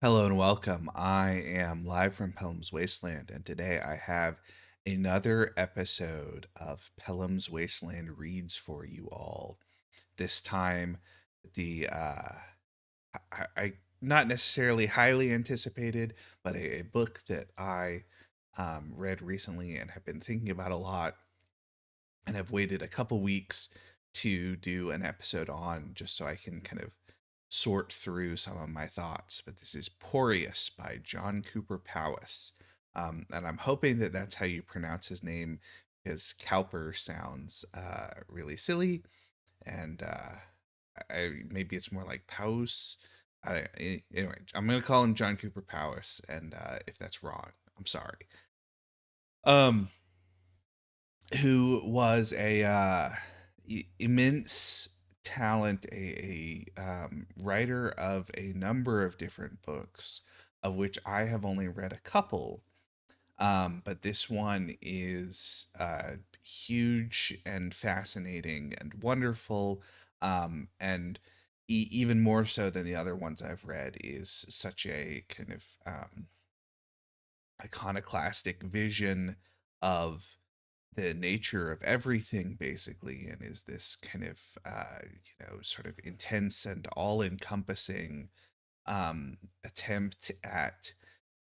Hello and welcome. I am live from Pellam's Wasteland, and today I have another episode of Pellam's Wasteland reads for you all. This time, the I not necessarily highly anticipated, but a book that I read recently and have been thinking about a lot, and have waited a couple weeks to do an episode on, just so I can kind of sort through some of my thoughts. But this is Porius by John Cooper Powys. And I'm hoping that that's how you pronounce his name, because Cowper sounds really silly. And maybe it's more like Powys. Anyway, I'm going to call him John Cooper Powys. And if that's wrong, I'm sorry. Um, who was a immense talent, a writer of a number of different books, of which I have only read a couple. But this one is huge and fascinating and wonderful, and even more so than the other ones I've read, is such a kind of iconoclastic vision of the nature of everything, basically, and is this kind of sort of intense and all-encompassing attempt at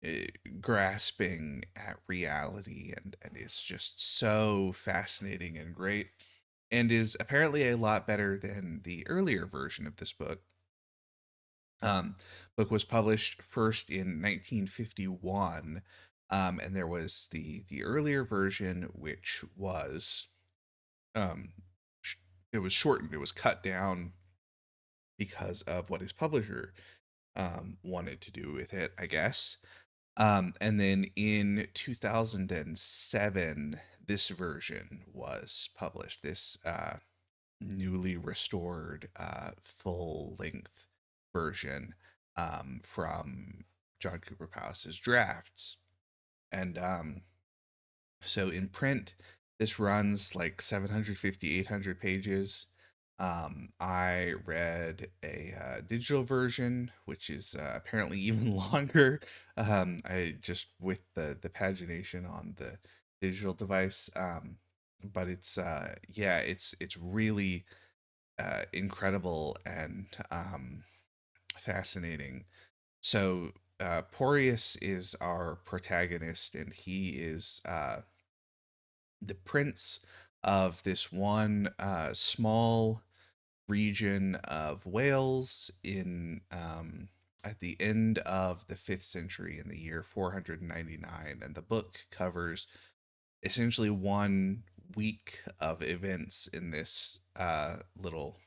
uh, grasping at reality, and is just so fascinating and great, and is apparently a lot better than the earlier version of this book. um, Book was published first in 1951, and there was the earlier version, which was um, it was shortened, it was cut down because of what his publisher wanted to do with it, I guess. And then in 2007, this version was published. This newly restored full length version from John Cooper Powys's drafts. And so in print, this runs like 750, 800 pages. I read a digital version, which is apparently even longer. I just with the pagination on the digital device. But it's yeah, it's really incredible and fascinating. So Porius is our protagonist, and he is the prince of this one small region of Wales in at the end of the 5th century in the year 499, and the book covers essentially 1 week of events in this little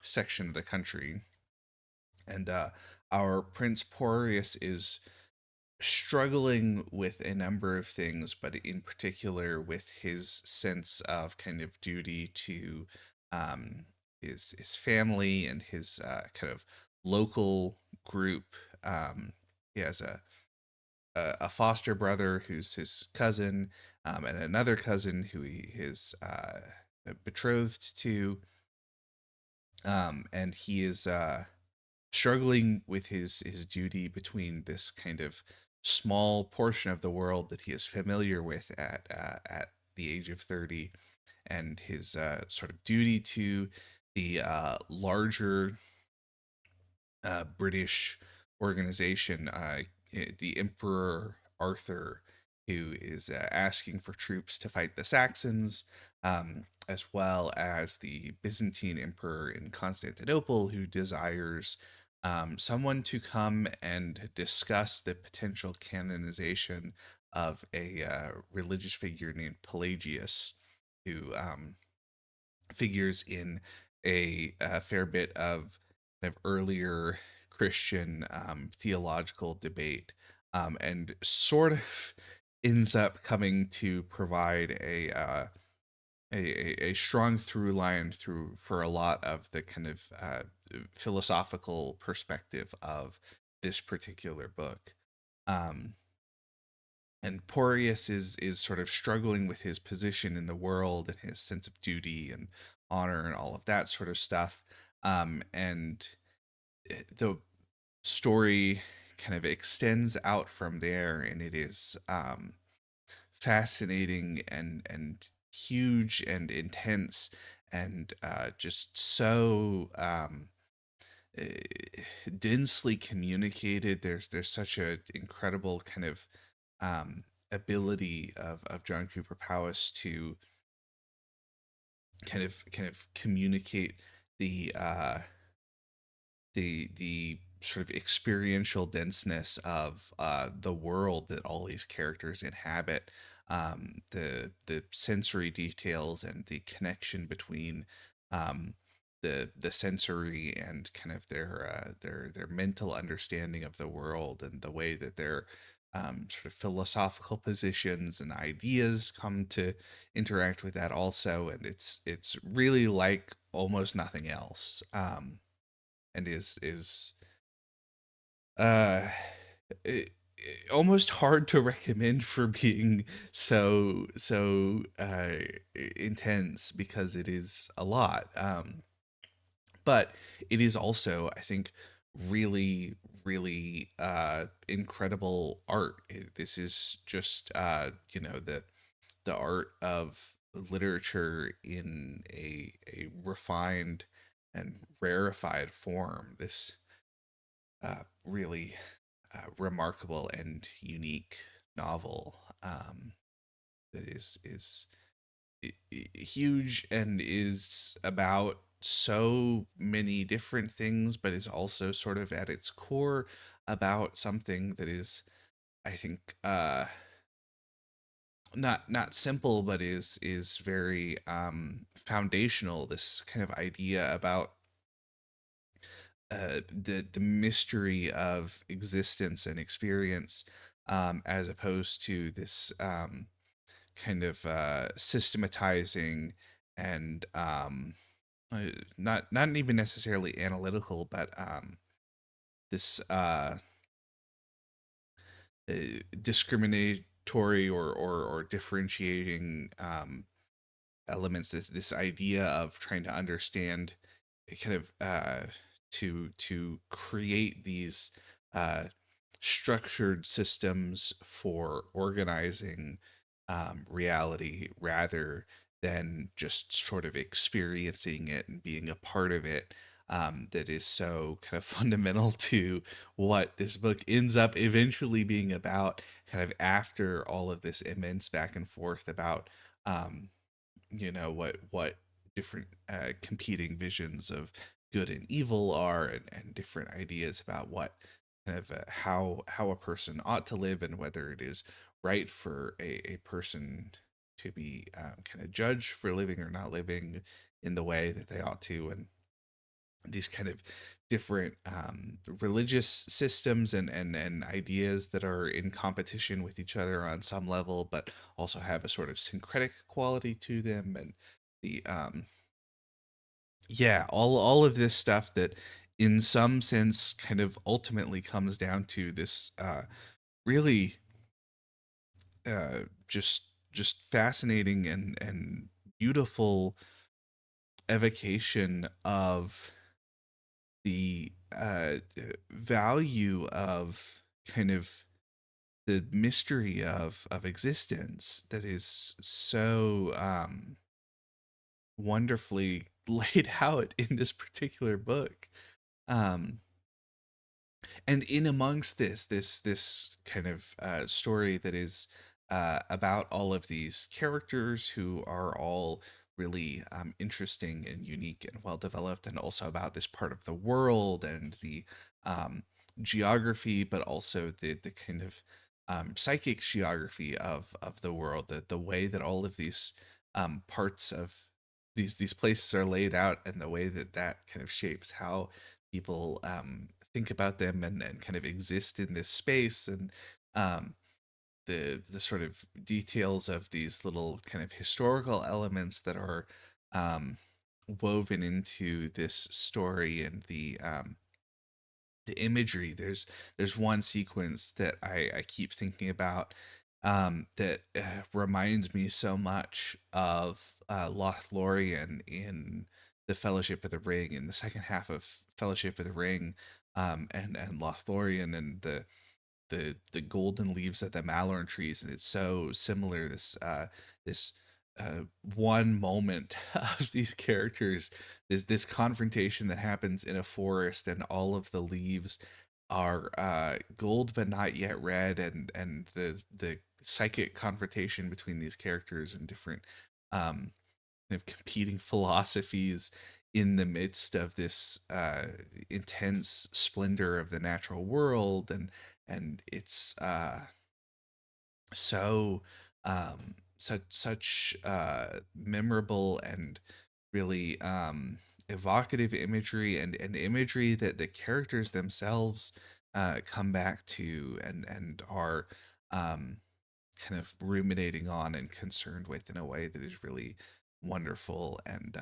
section of the country. And our Prince Porius is struggling with a number of things, but in particular with his sense of kind of duty to um, his family and his kind of local group. He has a foster brother who's his cousin, and another cousin who he is betrothed to, and he is struggling with his duty between this kind of small portion of the world that he is familiar with at the age of 30, and his sort of duty to the larger British organization, the Emperor Arthur, who is asking for troops to fight the Saxons, as well as the Byzantine Emperor in Constantinople, who desires someone to come and discuss the potential canonization of a religious figure named Pelagius, who figures in a fair bit of kind of earlier Christian theological debate, and sort of ends up coming to provide a strong through line through for a lot of the kind of philosophical perspective of this particular book. Um, and Porius is sort of struggling with his position in the world and his sense of duty and honor and all of that sort of stuff. And the story kind of extends out from there, and it is fascinating and huge and intense, and just so eh, densely communicated. There's such a incredible kind of ability of John Cooper Powys to kind of communicate the the sort of experiential denseness of the world that all these characters inhabit, the sensory details and the connection between um, the sensory and kind of their mental understanding of the world, and the way that their sort of philosophical positions and ideas come to interact with that also. And it's really like almost nothing else. And is uh i- almost hard to recommend for being so intense, because it is a lot. But it is also, I think, really incredible art. This is just the art of literature in a refined and rarefied form. This really remarkable and unique novel, that is huge and is about so many different things, but is also sort of at its core about something that is, I think, not simple, but is very foundational. This kind of idea about the mystery of existence and experience, as opposed to this kind of systematizing and not even necessarily analytical, but this discriminatory or differentiating elements. This idea of trying to understand, kind of to create these uh, structured systems for organizing reality, rather than just sort of experiencing it and being a part of it. That is so kind of fundamental to what this book ends up eventually being about, kind of after all of this immense back and forth about um, what different competing visions of good and evil are, and different ideas about what kind of how a person ought to live, and whether it is right for a person to be kind of judged for living or not living in the way that they ought to. And these kind of different religious systems and ideas that are in competition with each other on some level, but also have a sort of syncretic quality to them. And the yeah, all of this stuff that in some sense kind of ultimately comes down to this really just fascinating and beautiful evocation of the value of kind of the mystery of existence, that is so wonderfully laid out in this particular book. um and in amongst this kind of story that is about all of these characters who are all really interesting and unique and well developed, and also about this part of the world and the um, geography, but also the kind of psychic geography of the world, the way that all of these parts of these places are laid out, and the way that that kind of shapes how people think about them, and kind of exist in this space. And um, the sort of details of these little kind of historical elements that are um, woven into this story, and the imagery. There's one sequence that I keep thinking about, that reminds me so much of Lothlorien in the Fellowship of the Ring, in the second half of Fellowship of the Ring, and Lothlorien and the golden leaves of the Malorn trees, and it's so similar. This uh, one moment of these characters, this confrontation that happens in a forest, and all of the leaves are gold but not yet red, and the psychic confrontation between these characters and different um, kind of competing philosophies in the midst of this intense splendor of the natural world, and it's so such memorable and really evocative imagery, and imagery that the characters themselves come back to and are um, kind of ruminating on and concerned with in a way that is really wonderful and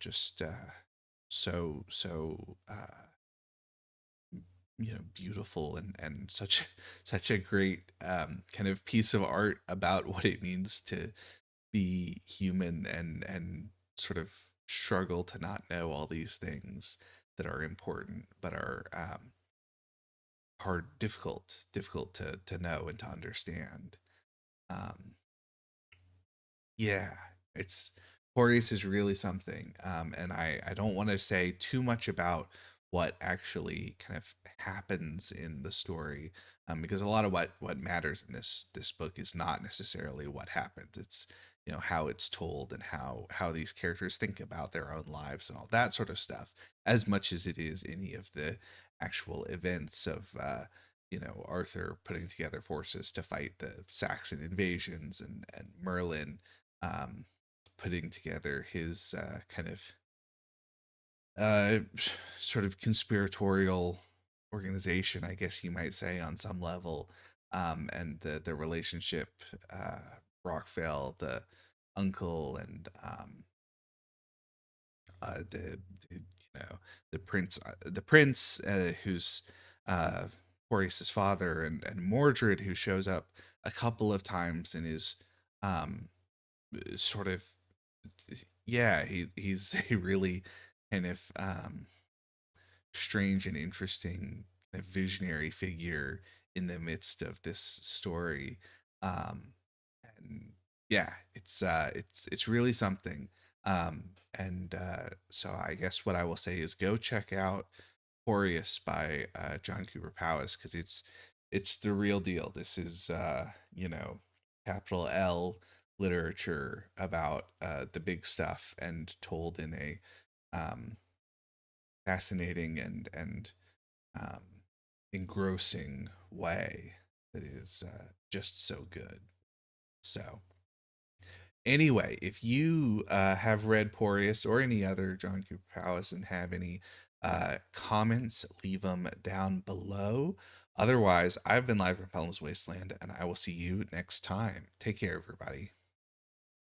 just so beautiful, and such a great kind of piece of art about what it means to be human and sort of struggle to not know all these things that are important but are hard difficult to know and to understand. um Yeah, it's Porius is really something. And I don't want to say too much about what actually kind of happens in the story, because a lot of what matters in this book is not necessarily what happens. It's how it's told, and how these characters think about their own lives and all that sort of stuff, as much as it is any of the actual events of Arthur putting together forces to fight the Saxon invasions, and Merlin um, putting together his kind of uh, sort of conspiratorial organization, I guess you might say, on some level, and the relationship, Rockvale, the uncle, and the the prince who's uh, Boreas's father, and Mordred, who shows up a couple of times and is um, sort of, yeah, he's a really kind of strange and interesting kind of visionary figure in the midst of this story. And yeah, it's really something. And So I guess what I will say is go check out Porius by John Cooper Powys, because it's the real deal. This is capital L literature about the big stuff, and told in a um, fascinating and um, engrossing way that is just so good. So anyway, if you have read Porius or any other John Cooper Powys and have any comments, leave them down below. Otherwise, I've been live from Pellam's Wasteland, and I will see you next time. Take care, everybody.